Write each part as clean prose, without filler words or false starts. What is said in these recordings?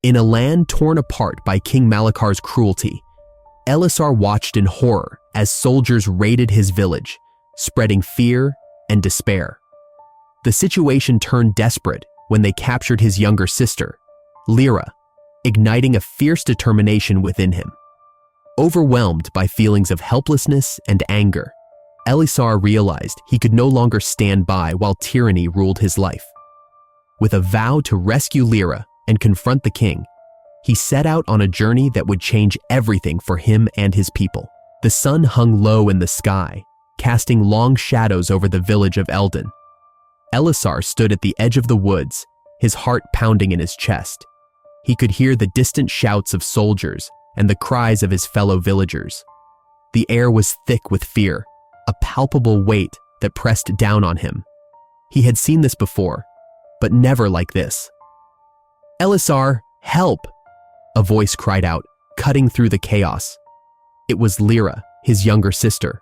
In a land torn apart by King Malakar's cruelty, Elisar watched in horror as soldiers raided his village, spreading fear and despair. The situation turned desperate when they captured his younger sister, Lyra, igniting a fierce determination within him. Overwhelmed by feelings of helplessness and anger, Elisar realized he could no longer stand by while tyranny ruled his life. With a vow to rescue Lyra and confront the king, he set out on a journey that would change everything for him and his people. The sun hung low in the sky, casting long shadows over the village of Eldon. Elisar stood at the edge of the woods, his heart pounding in his chest. He could hear the distant shouts of soldiers and the cries of his fellow villagers. The air was thick with fear, a palpable weight that pressed down on him. He had seen this before, but never like this. "Elisar, help!" a voice cried out, cutting through the chaos. It was Lyra, his younger sister.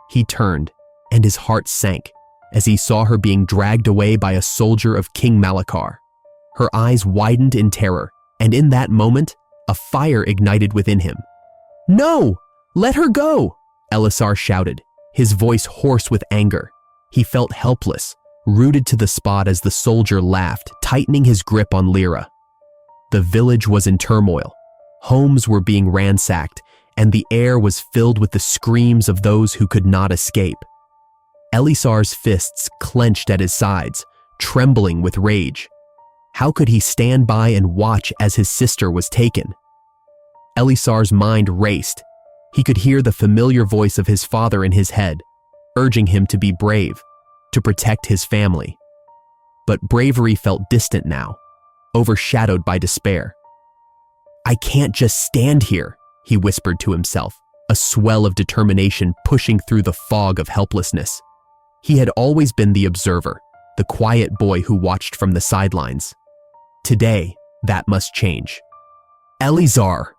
He turned, and his heart sank as he saw her being dragged away by a soldier of King Malakar. Her eyes widened in terror, and in that moment, a fire ignited within him. "No! Let her go!" Elisar shouted, his voice hoarse with anger. He felt helpless, rooted to the spot as the soldier laughed, tightening his grip on Lyra. The village was in turmoil. Homes were being ransacked, and the air was filled with the screams of those who could not escape. Elisar's fists clenched at his sides, trembling with rage. How could he stand by and watch as his sister was taken? Elisar's mind raced. He could hear the familiar voice of his father in his head, urging him to be brave, to protect his family. But bravery felt distant now, overshadowed by despair. "I can't just stand here," he whispered to himself, a swell of determination pushing through the fog of helplessness. He had always been the observer, the quiet boy who watched from the sidelines. Today, that must change. "Elisar!"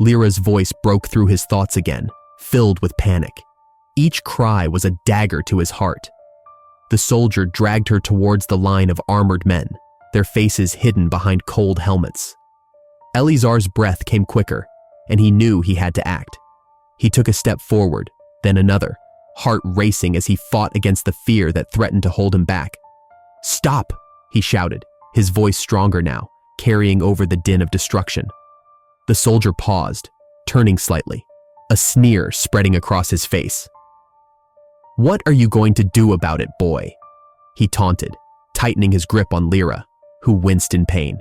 Lyra's voice broke through his thoughts again, filled with panic. Each cry was a dagger to his heart. The soldier dragged her towards the line of armored men, their faces hidden behind cold helmets. Elisar's breath came quicker, and he knew he had to act. He took a step forward, then another, heart racing as he fought against the fear that threatened to hold him back. "Stop!" he shouted, his voice stronger now, carrying over the din of destruction. The soldier paused, turning slightly, a sneer spreading across his face. "What are you going to do about it, boy?" he taunted, tightening his grip on Lyra, who winced in pain.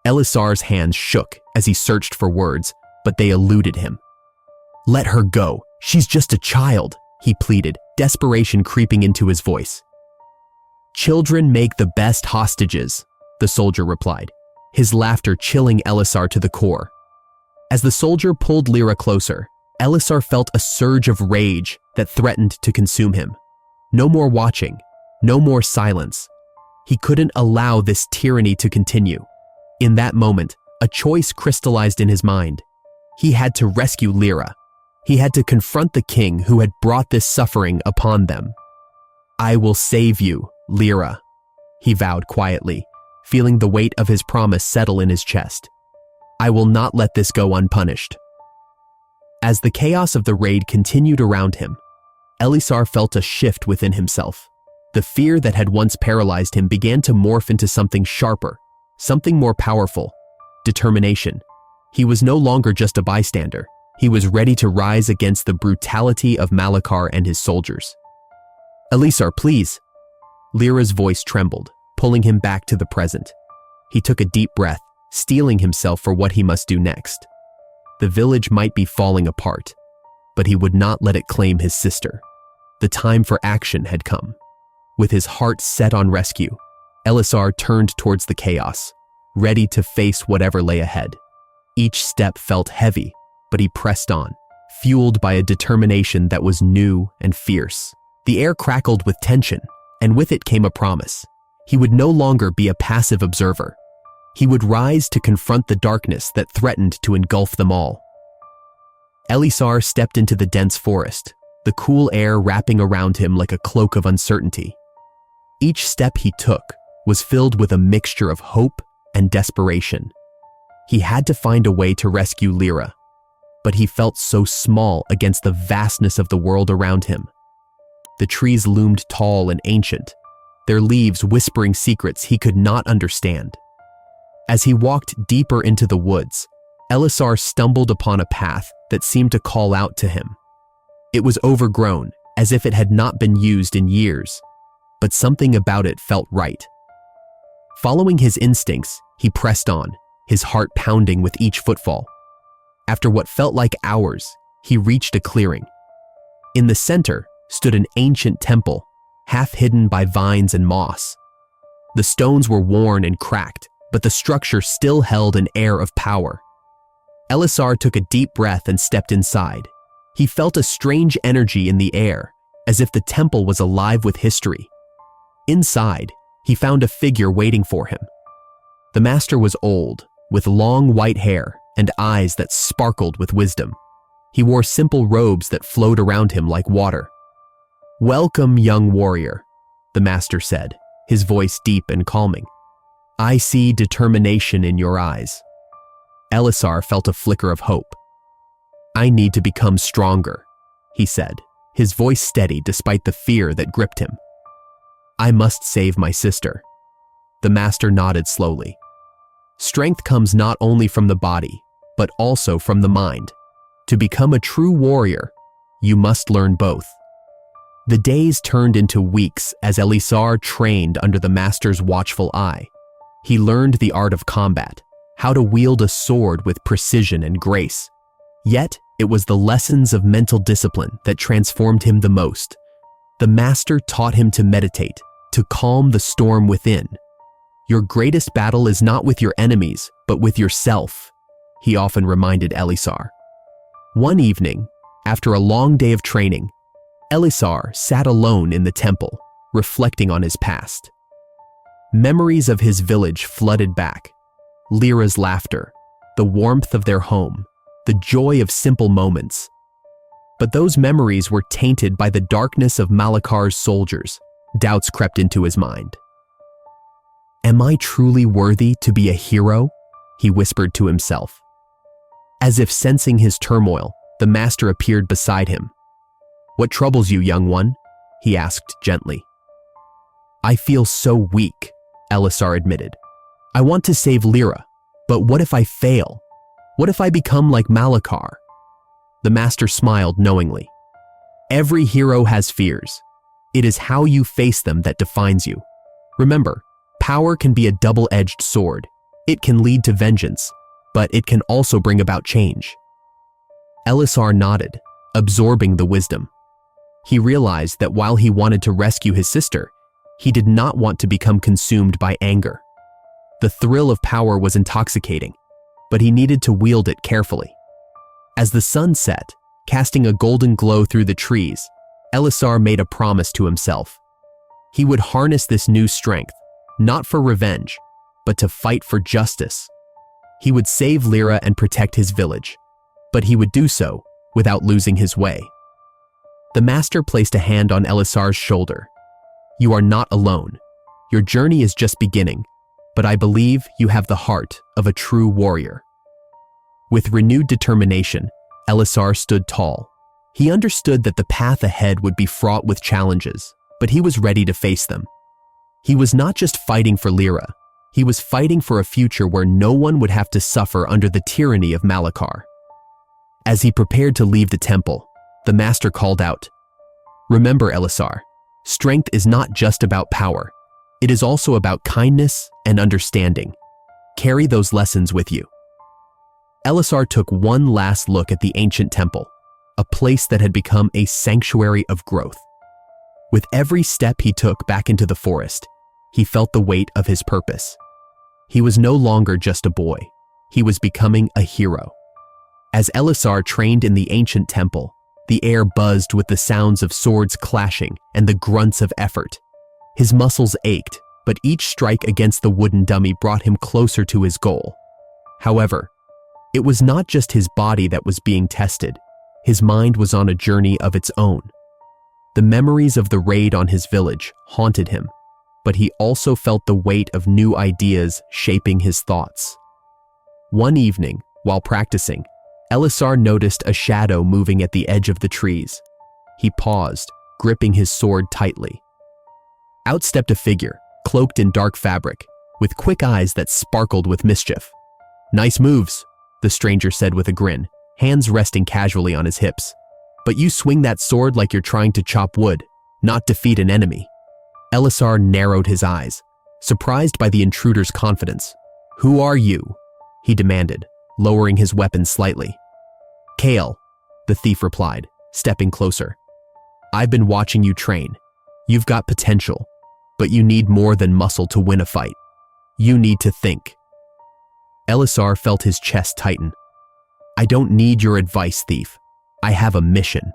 Elisar's hands shook as he searched for words, but they eluded him. "Let her go. She's just a child," he pleaded, desperation creeping into his voice. "Children make the best hostages," the soldier replied, his laughter chilling Elisar to the core. As the soldier pulled Lyra closer, Elisar felt a surge of rage that threatened to consume him. No more watching, no more silence. He couldn't allow this tyranny to continue. In that moment, a choice crystallized in his mind. He had to rescue Lyra. He had to confront the king who had brought this suffering upon them. "I will save you, Lyra," he vowed quietly, feeling the weight of his promise settle in his chest. "I will not let this go unpunished." As the chaos of the raid continued around him, Elisar felt a shift within himself. The fear that had once paralyzed him began to morph into something sharper, something more powerful: determination. He was no longer just a bystander. He was ready to rise against the brutality of Malakar and his soldiers. "Elisar, please." Lyra's voice trembled, pulling him back to the present. He took a deep breath, steeling himself for what he must do next. The village might be falling apart, but he would not let it claim his sister. The time for action had come. With his heart set on rescue, Elisar turned towards the chaos, ready to face whatever lay ahead. Each step felt heavy, but he pressed on, fueled by a determination that was new and fierce. The air crackled with tension, and with it came a promise. He would no longer be a passive observer. He would rise to confront the darkness that threatened to engulf them all. Elisar stepped into the dense forest, the cool air wrapping around him like a cloak of uncertainty. Each step he took was filled with a mixture of hope and desperation. He had to find a way to rescue Lyra, but he felt so small against the vastness of the world around him. The trees loomed tall and ancient, their leaves whispering secrets he could not understand. As he walked deeper into the woods, Elisar stumbled upon a path that seemed to call out to him. It was overgrown, as if it had not been used in years, but something about it felt right. Following his instincts, he pressed on, his heart pounding with each footfall. After what felt like hours, he reached a clearing. In the center stood an ancient temple, half hidden by vines and moss. The stones were worn and cracked, but the structure still held an air of power. Elisar took a deep breath and stepped inside. He felt a strange energy in the air, as if the temple was alive with history. Inside, he found a figure waiting for him. The master was old, with long white hair and eyes that sparkled with wisdom. He wore simple robes that flowed around him like water. "Welcome, young warrior," the master said, his voice deep and calming. "I see determination in your eyes." Elisar felt a flicker of hope. "I need to become stronger," he said, his voice steady despite the fear that gripped him. "I must save my sister." The master nodded slowly. "Strength comes not only from the body, but also from the mind. To become a true warrior, you must learn both." The days turned into weeks as Elisar trained under the master's watchful eye. He learned the art of combat, how to wield a sword with precision and grace. Yet, it was the lessons of mental discipline that transformed him the most. The master taught him to meditate, to calm the storm within. "Your greatest battle is not with your enemies, but with yourself," he often reminded Elisar. One evening, after a long day of training, Elisar sat alone in the temple, reflecting on his past. Memories of his village flooded back. Lyra's laughter, the warmth of their home, the joy of simple moments. But those memories were tainted by the darkness of Malakar's soldiers. Doubts crept into his mind. "Am I truly worthy to be a hero?" he whispered to himself. As if sensing his turmoil, the master appeared beside him. "What troubles you, young one?" he asked gently. "I feel so weak," Elisar admitted. "I want to save Lyra, but what if I fail? What if I become like Malakar?" The master smiled knowingly. "Every hero has fears. It is how you face them that defines you. Remember, power can be a double-edged sword. It can lead to vengeance, but it can also bring about change." Elisar nodded, absorbing the wisdom. He realized that while he wanted to rescue his sister, he did not want to become consumed by anger. The thrill of power was intoxicating, but he needed to wield it carefully. As the sun set, casting a golden glow through the trees, Elisar made a promise to himself. He would harness this new strength, not for revenge, but to fight for justice. He would save Lyra and protect his village, but he would do so without losing his way. The master placed a hand on Elisar's shoulder. "You are not alone. Your journey is just beginning, but I believe you have the heart of a true warrior." With renewed determination, Elisar stood tall. He understood that the path ahead would be fraught with challenges, but he was ready to face them. He was not just fighting for Lyra, he was fighting for a future where no one would have to suffer under the tyranny of Malakar. As he prepared to leave the temple, the master called out, "Remember, Elisar, strength is not just about power. It is also about kindness and understanding. Carry those lessons with you." Elisar took one last look at the ancient temple, a place that had become a sanctuary of growth. With every step he took back into the forest, he felt the weight of his purpose. He was no longer just a boy. He was becoming a hero. As Elisar trained in the ancient temple, the air buzzed with the sounds of swords clashing and the grunts of effort. His muscles ached, but each strike against the wooden dummy brought him closer to his goal. However, it was not just his body that was being tested. His mind was on a journey of its own. The memories of the raid on his village haunted him, but he also felt the weight of new ideas shaping his thoughts. One evening, while practicing, Elisar noticed a shadow moving at the edge of the trees. He paused, gripping his sword tightly. Out stepped a figure, cloaked in dark fabric, with quick eyes that sparkled with mischief. "Nice moves," the stranger said with a grin, hands resting casually on his hips. "But you swing that sword like you're trying to chop wood, not defeat an enemy." Elisar narrowed his eyes, surprised by the intruder's confidence. "Who are you?" he demanded, lowering his weapon slightly. "Kale," the thief replied, stepping closer. "I've been watching you train. You've got potential, but you need more than muscle to win a fight. You need to think." Elisar felt his chest tighten. "I don't need your advice, thief. I have a mission."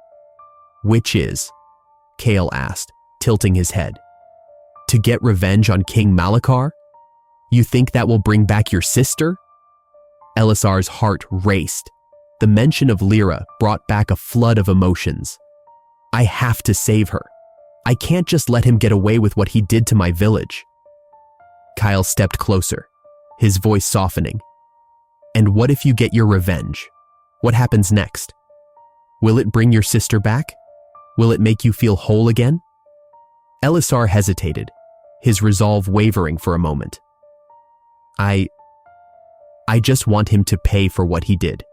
"Which is?" Kale asked, tilting his head. "To get revenge on King Malakar? You think that will bring back your sister?" Elisar's heart raced. The mention of Lyra brought back a flood of emotions. "I have to save her. I can't just let him get away with what he did to my village." Kyle stepped closer, his voice softening. "And what if you get your revenge? What happens next? Will it bring your sister back? Will it make you feel whole again?" Elisar hesitated, his resolve wavering for a moment. I just want him to pay for what he did."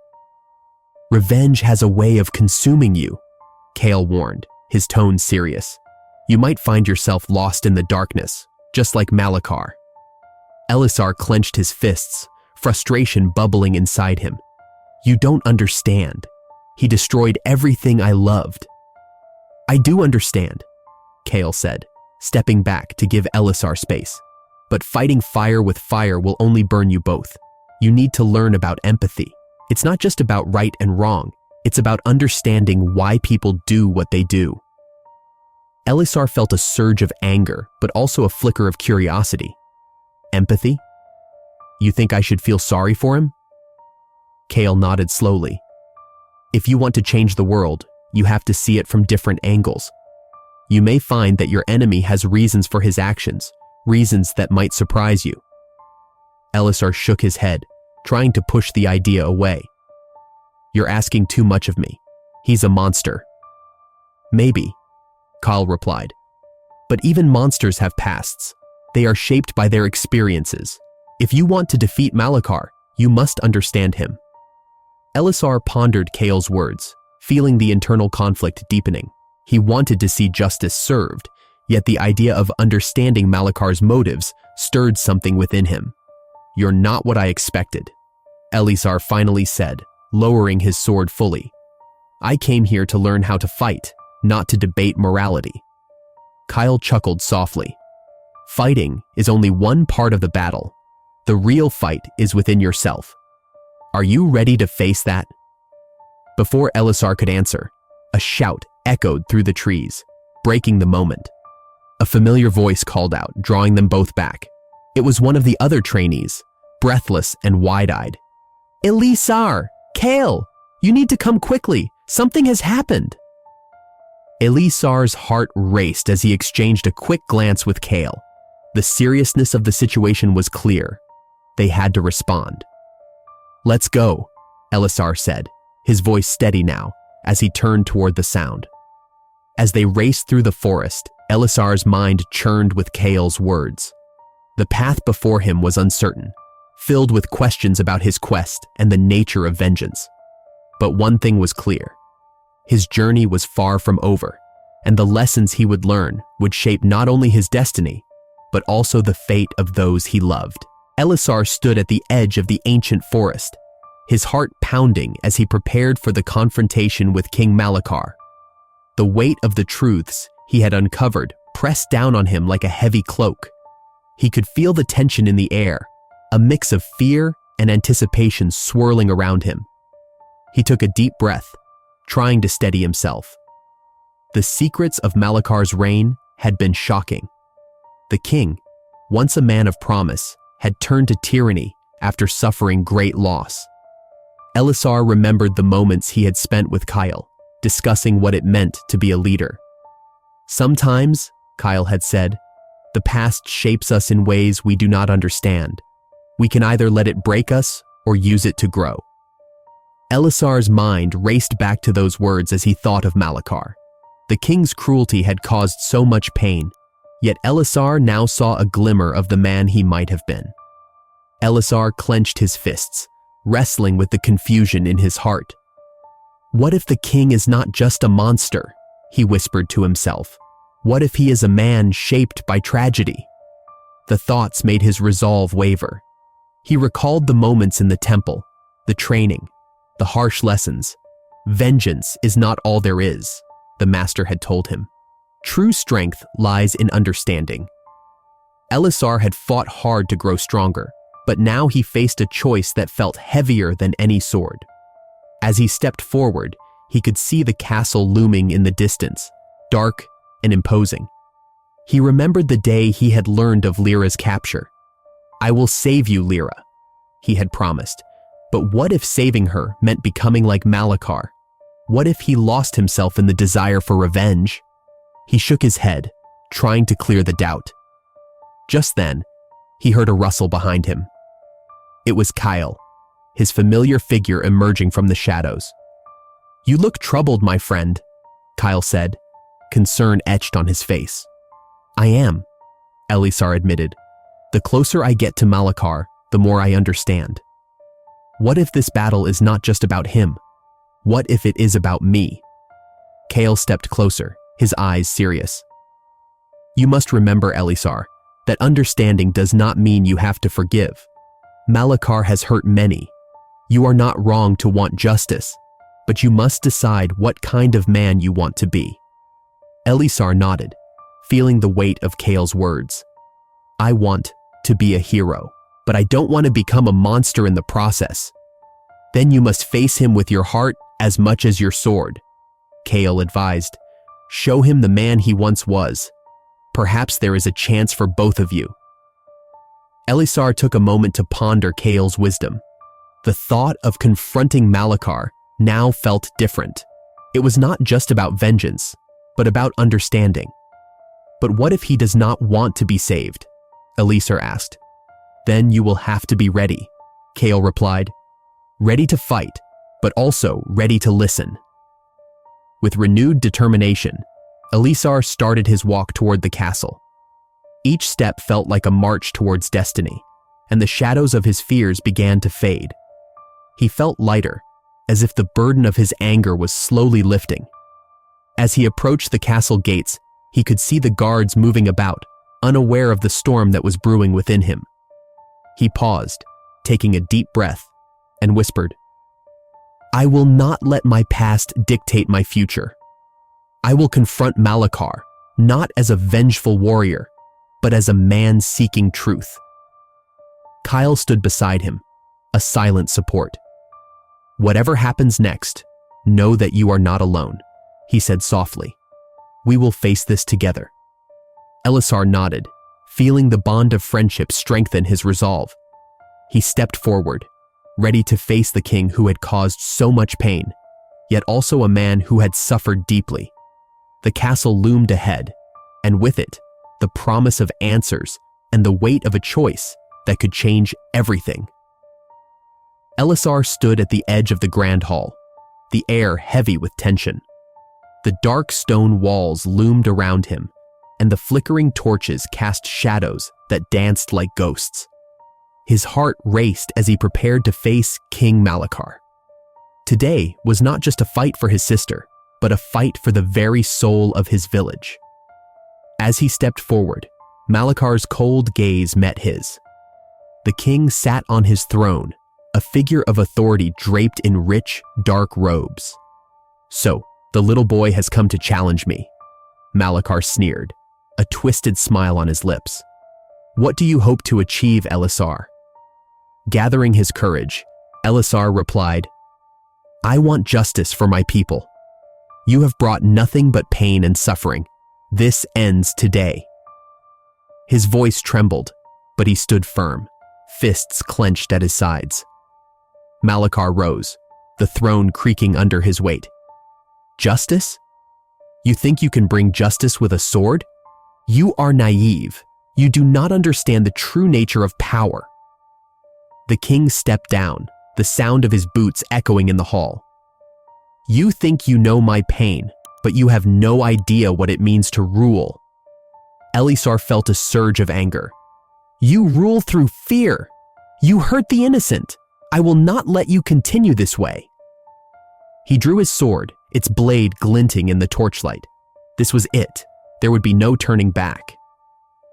"Revenge has a way of consuming you," Kale warned, his tone serious. "You might find yourself lost in the darkness, just like Malakar." Elisar clenched his fists, frustration bubbling inside him. "You don't understand. He destroyed everything I loved." "I do understand," Kale said, stepping back to give Elisar space. "But fighting fire with fire will only burn you both. You need to learn about empathy. It's not just about right and wrong. It's about understanding why people do what they do." Elisar felt a surge of anger, but also a flicker of curiosity. "Empathy? You think I should feel sorry for him?" Kale nodded slowly. "If you want to change the world, you have to see it from different angles. You may find that your enemy has reasons for his actions, reasons that might surprise you." Elisar shook his head, trying to push the idea away. "You're asking too much of me. He's a monster." "Maybe," Kyle replied. "But even monsters have pasts. They are shaped by their experiences. If you want to defeat Malakar, you must understand him." Elisar pondered Kale's words, feeling the internal conflict deepening. He wanted to see justice served, yet the idea of understanding Malakar's motives stirred something within him. "You're not what I expected," Elisar finally said, lowering his sword fully. "I came here to learn how to fight, not to debate morality." Kyle chuckled softly. "Fighting is only one part of the battle. The real fight is within yourself. Are you ready to face that?" Before Elisar could answer, a shout echoed through the trees, breaking the moment. A familiar voice called out, drawing them both back. It was one of the other trainees, breathless and wide-eyed. "Elisar! Kale! You need to come quickly! Something has happened!" Elisar's heart raced as he exchanged a quick glance with Kale. The seriousness of the situation was clear. They had to respond. "Let's go," Elisar said, his voice steady now, as he turned toward the sound. As they raced through the forest, Elisar's mind churned with Kale's words. The path before him was uncertain, filled with questions about his quest and the nature of vengeance. But one thing was clear. His journey was far from over, and the lessons he would learn would shape not only his destiny, but also the fate of those he loved. Elisar stood at the edge of the ancient forest, his heart pounding as he prepared for the confrontation with King Malakar. The weight of the truths he had uncovered pressed down on him like a heavy cloak. He could feel the tension in the air, a mix of fear and anticipation swirling around him. He took a deep breath, trying to steady himself. The secrets of Malakar's reign had been shocking. The king, once a man of promise, had turned to tyranny after suffering great loss. Elisar remembered the moments he had spent with Kyle, discussing what it meant to be a leader. "Sometimes," Kyle had said, The past shapes us in ways we do not understand. We can either let it break us or use it to grow. Elisar's mind raced back to those words as he thought of Malachar. The king's cruelty had caused so much pain, yet Elisar now saw a glimmer of the man he might have been. Elisar clenched his fists, wrestling with the confusion in his heart. What if the king is not just a monster? He whispered to himself. What if he is a man shaped by tragedy? The thoughts made his resolve waver. He recalled the moments in the temple, the training, the harsh lessons. Vengeance is not all there is, the master had told him. True strength lies in understanding. Elisar had fought hard to grow stronger, but now he faced a choice that felt heavier than any sword. As he stepped forward, he could see the castle looming in the distance, dark and imposing. He remembered the day he had learned of Lyra's capture. "I will save you, Lyra," he had promised. But what if saving her meant becoming like Malachar? What if he lost himself in the desire for revenge? He shook his head, trying to clear the doubt. Just then, he heard a rustle behind him. It was Kyle, his familiar figure emerging from the shadows. "You look troubled, my friend," Kyle said, concern etched on his face. "I am," Elisar admitted. "The closer I get to Malachar, the more I understand. What if this battle is not just about him? What if it is about me?" Kale stepped closer, his eyes serious. "You must remember, Elisar, that understanding does not mean you have to forgive. Malachar has hurt many. You are not wrong to want justice, but you must decide what kind of man you want to be." Elisar nodded, feeling the weight of Kale's words. "I want to be a hero, but I don't want to become a monster in the process." "Then you must face him with your heart as much as your sword," Kale advised. "Show him the man he once was. Perhaps there is a chance for both of you." Elisar took a moment to ponder Kale's wisdom. The thought of confronting Malachar now felt different. It was not just about vengeance, but about understanding. "But what if he does not want to be saved?" Elisar asked. "Then you will have to be ready," Kale replied. "Ready to fight, but also ready to listen." With renewed determination, Elisar started his walk toward the castle. Each step felt like a march towards destiny, and the shadows of his fears began to fade. He felt lighter, as if the burden of his anger was slowly lifting. As he approached the castle gates, he could see the guards moving about, unaware of the storm that was brewing within him. He paused, taking a deep breath, and whispered, "I will not let my past dictate my future. I will confront Malachar, not as a vengeful warrior, but as a man seeking truth." Kyle stood beside him, a silent support. "Whatever happens next, know that you are not alone," he said softly. "We will face this together." Elisar nodded, feeling the bond of friendship strengthen his resolve. He stepped forward, ready to face the king who had caused so much pain, yet also a man who had suffered deeply. The castle loomed ahead, and with it, the promise of answers and the weight of a choice that could change everything. Elisar stood at the edge of the grand hall, the air heavy with tension. The dark stone walls loomed around him, and the flickering torches cast shadows that danced like ghosts. His heart raced as he prepared to face King Malachar. Today was not just a fight for his sister, but a fight for the very soul of his village. As he stepped forward, Malachar's cold gaze met his. The king sat on his throne, a figure of authority draped in rich, dark robes. "So, the little boy has come to challenge me," Malachar sneered, a twisted smile on his lips. "What do you hope to achieve, Elisar?" Gathering his courage, Elisar replied, "I want justice for my people. You have brought nothing but pain and suffering. This ends today." His voice trembled, but he stood firm, fists clenched at his sides. Malachar rose, the throne creaking under his weight. "Justice? You think you can bring justice with a sword? You are naive," You do not understand the true nature of power." The king stepped down, the sound of his boots echoing in the hall. "You think you know my pain, but you have no idea what it means to rule." Elisar felt a surge of anger. "You rule through fear. You hurt the innocent. I will not let you continue this way." He drew his sword, its blade glinting in the torchlight. This was it. There would be no turning back.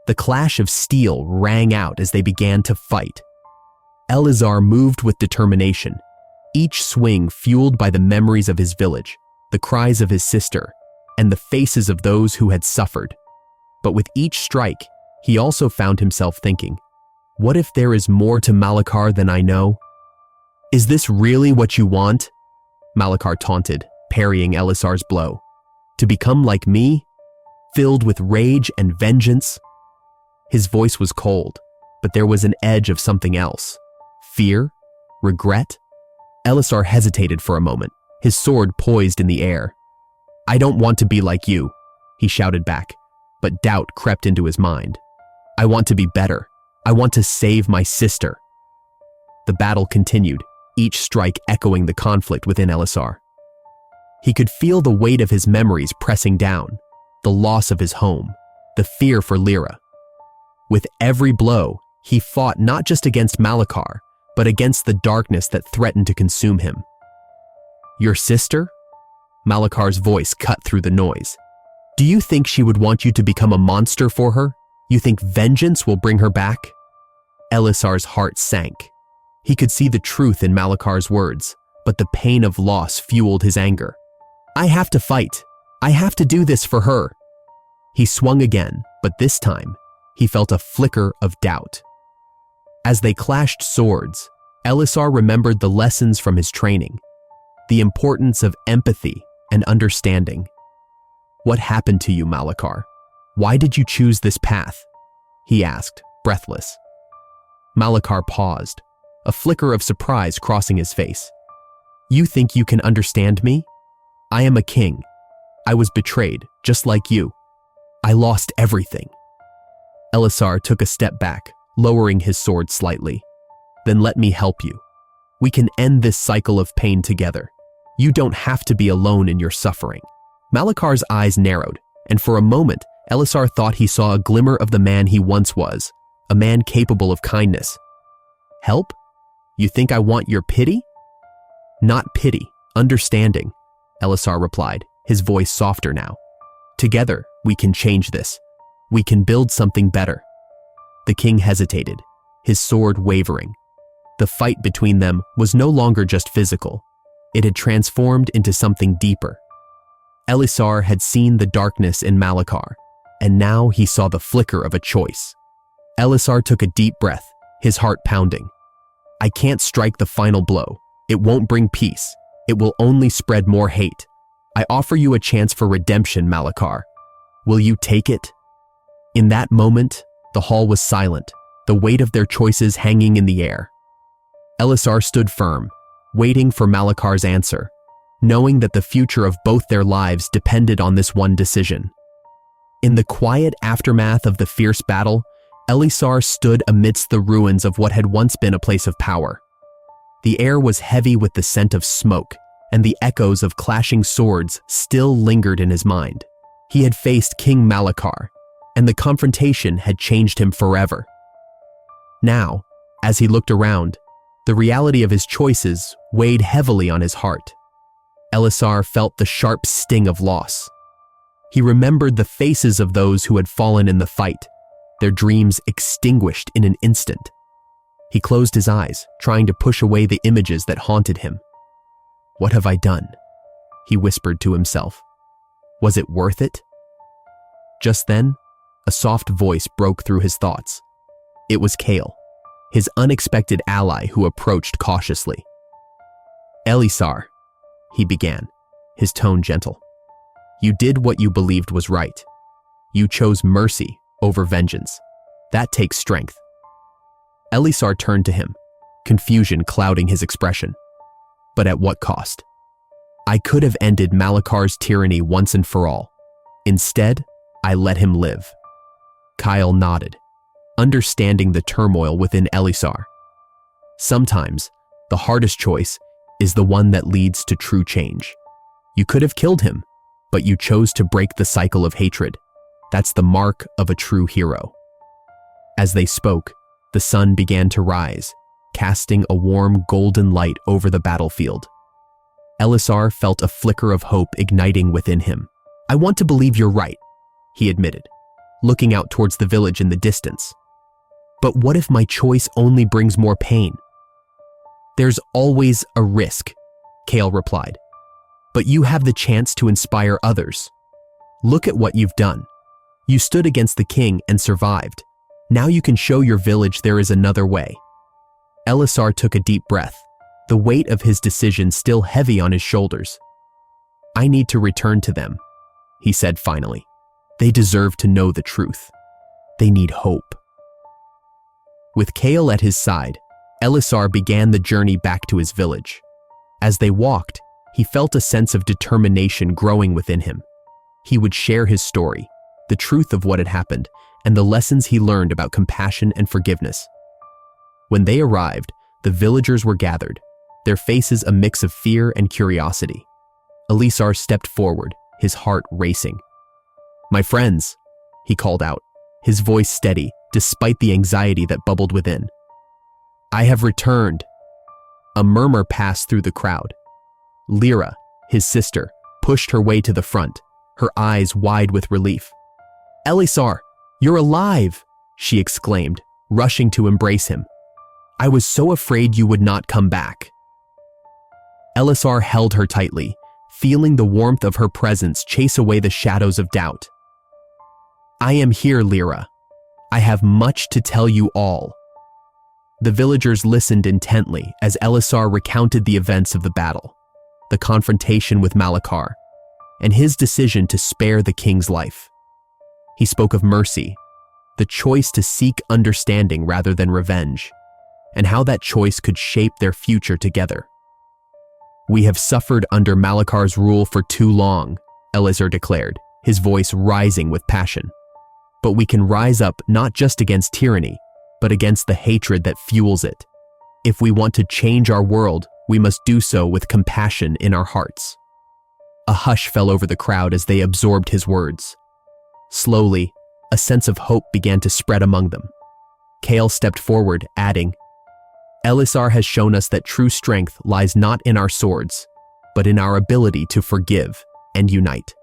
The clash of steel rang out as they began to fight. Elisar moved with determination, each swing fueled by the memories of his village, the cries of his sister, and the faces of those who had suffered. But with each strike, he also found himself thinking, what if there is more to Malakar than I know? "Is this really what you want?" Malakar taunted, parrying Elisar's blow. "To become like me? Filled with rage and vengeance?" His voice was cold, but there was an edge of something else. Fear? Regret? Elisar hesitated for a moment, his sword poised in the air. "I don't want to be like you," he shouted back, but doubt crept into his mind. "I want to be better. I want to save my sister." The battle continued, each strike echoing the conflict within Elisar. He could feel the weight of his memories pressing down, the loss of his home, the fear for Lyra. With every blow, he fought not just against Malakar, but against the darkness that threatened to consume him. "Your sister?" Malakar's voice cut through the noise. "Do you think she would want you to become a monster for her? You think vengeance will bring her back?" Elisar's heart sank. He could see the truth in Malakar's words, but the pain of loss fueled his anger. "I have to fight. I have to do this for her." He swung again, but this time, he felt a flicker of doubt. As they clashed swords, Elisar remembered the lessons from his training, the importance of empathy and understanding. "What happened to you, Malakar? Why did you choose this path?" he asked, breathless. Malakar paused, a flicker of surprise crossing his face. "You think you can understand me? I am a king. I was betrayed, just like you. I lost everything." Elisar took a step back, lowering his sword slightly. "Then let me help you. We can end this cycle of pain together. You don't have to be alone in your suffering." Malakar's eyes narrowed, and for a moment, Elisar thought he saw a glimmer of the man he once was, a man capable of kindness. "Help? You think I want your pity?" "Not pity, understanding," Elisar replied, his voice softer now. "Together, we can change this. We can build something better." The king hesitated, his sword wavering. The fight between them was no longer just physical. It had transformed into something deeper. Elisar had seen the darkness in Malakar, and now he saw the flicker of a choice. Elisar took a deep breath, his heart pounding. "I can't strike the final blow. It won't bring peace. It will only spread more hate. I offer you a chance for redemption, Malakar. Will you take it?" In that moment, the hall was silent, the weight of their choices hanging in the air. Elisar stood firm, waiting for Malakar's answer, knowing that the future of both their lives depended on this one decision. In the quiet aftermath of the fierce battle, Elisar stood amidst the ruins of what had once been a place of power. The air was heavy with the scent of smoke, and the echoes of clashing swords still lingered in his mind. He had faced King Malakar, and the confrontation had changed him forever. Now, as he looked around, the reality of his choices weighed heavily on his heart. Elisar felt the sharp sting of loss. He remembered the faces of those who had fallen in the fight, their dreams extinguished in an instant. He closed his eyes, trying to push away the images that haunted him. "What have I done?" he whispered to himself. "Was it worth it?" Just then, a soft voice broke through his thoughts. It was Kale, his unexpected ally who approached cautiously. "Elisar," he began, his tone gentle. "You did what you believed was right. You chose mercy over vengeance. That takes strength." Elisar turned to him, confusion clouding his expression. "But at what cost? I could have ended Malakar's tyranny once and for all. Instead, I let him live." Kyle nodded, understanding the turmoil within Elisar. Sometimes, the hardest choice is the one that leads to true change. You could have killed him, but you chose to break the cycle of hatred. That's the mark of a true hero. As they spoke, the sun began to rise, casting a warm golden light over the battlefield. Elisar felt a flicker of hope igniting within him. "I want to believe you're right," he admitted, looking out towards the village in the distance. "But what if my choice only brings more pain?" "There's always a risk," Kale replied. "But you have the chance to inspire others. Look at what you've done. You stood against the king and survived. Now you can show your village there is another way." Elisar took a deep breath, the weight of his decision still heavy on his shoulders. "I need to return to them," he said finally. "They deserve to know the truth. They need hope." With Kale at his side, Elisar began the journey back to his village. As they walked, he felt a sense of determination growing within him. He would share his story, the truth of what had happened, and the lessons he learned about compassion and forgiveness. When they arrived, the villagers were gathered, their faces a mix of fear and curiosity. Elisar stepped forward, his heart racing. "My friends," he called out, his voice steady despite the anxiety that bubbled within. "I have returned." A murmur passed through the crowd. Lyra, his sister, pushed her way to the front, her eyes wide with relief. "Elisar, you're alive!" she exclaimed, rushing to embrace him. "I was so afraid you would not come back." Elisar held her tightly, feeling the warmth of her presence chase away the shadows of doubt. "I am here, Lyra. I have much to tell you all." The villagers listened intently as Elisar recounted the events of the battle, the confrontation with Malakar, and his decision to spare the king's life. He spoke of mercy, the choice to seek understanding rather than revenge, and how that choice could shape their future together. "We have suffered under Malakar's rule for too long," Elisar declared, his voice rising with passion. "But we can rise up not just against tyranny, but against the hatred that fuels it. If we want to change our world, we must do so with compassion in our hearts." A hush fell over the crowd as they absorbed his words. Slowly, a sense of hope began to spread among them. Kale stepped forward, adding, "Elisar has shown us that true strength lies not in our swords, but in our ability to forgive and unite."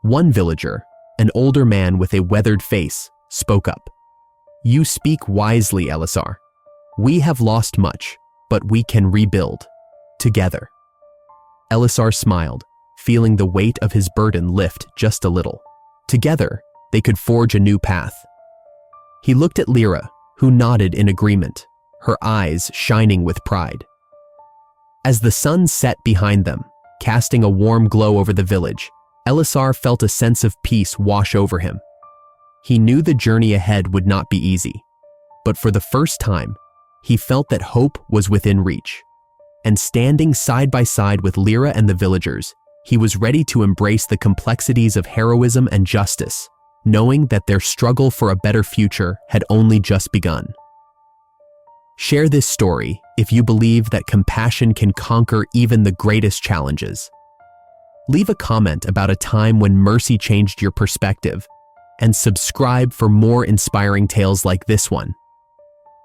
One villager, an older man with a weathered face, spoke up. "You speak wisely, Elisar. We have lost much, but we can rebuild together." Elisar smiled, feeling the weight of his burden lift just a little. Together, they could forge a new path. He looked at Lyra, who nodded in agreement, her eyes shining with pride. As the sun set behind them, casting a warm glow over the village, Elisar felt a sense of peace wash over him. He knew the journey ahead would not be easy, but for the first time, he felt that hope was within reach. And standing side by side with Lyra and the villagers, he was ready to embrace the complexities of heroism and justice, knowing that their struggle for a better future had only just begun. Share this story if you believe that compassion can conquer even the greatest challenges. Leave a comment about a time when mercy changed your perspective, and subscribe for more inspiring tales like this one.